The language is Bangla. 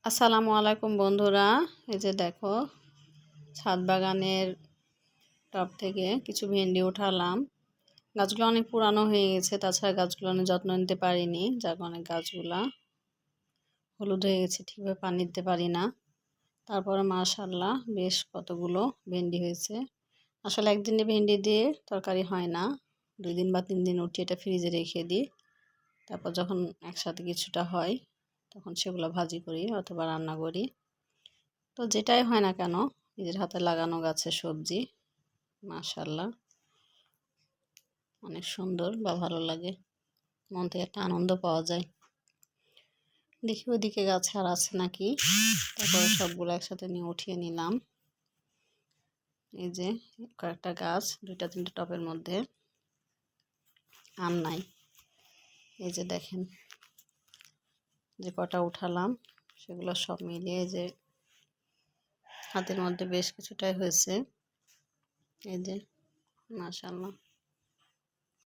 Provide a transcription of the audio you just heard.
আসসালামু আলাইকুম বন্ধুরা। এই যে দেখো, ছাদ বাগানের টব থেকে কিছু ভেন্ডি উঠালাম। গাছগুলো অনেক পুরানো হয়ে গেছে, তাছাড়া গাছগুলো অনেক যত্ন নিতে পারিনি, যার কারণে গাছগুলা হলুদ হয়ে গেছে, ঠিকভাবে পানি দিতে পারি না। তারপরে মাশাআল্লাহ বেশ কতগুলো ভেন্ডি হয়েছে। আসলে একদিনে ভেন্ডি দিয়ে তরকারি হয় না, 2 দিন বা 3 দিন উঠিয়ে এটা ফ্রিজে রেখে দিই। তারপর যখন একসাথে কিছুটা হয় তখন সেগুলো ভাজি করি অথবা রান্না করি। তো যেটাই হয় না কেন, নিজের হাতে লাগানো গাছের সবজি মাশাআল্লাহ অনেক সুন্দর বা ভালো লাগে, মন থেকে একটা আনন্দ পাওয়া যায়। দেখি ওদিকে গাছে আর আছে নাকি, তারপরে সবগুলো একসাথে নিয়ে উঠিয়ে নিলাম। এই যে কয়েকটা গাছ, 2-3টা টবের মধ্যে আম নাই। এই যে দেখেন, যে কটা উঠালাম সেগুলো সব মিলিয়ে যে হাতের মধ্যে বেশ কিছুটাই হয়েছে। এই যে মাশাআল্লাহ।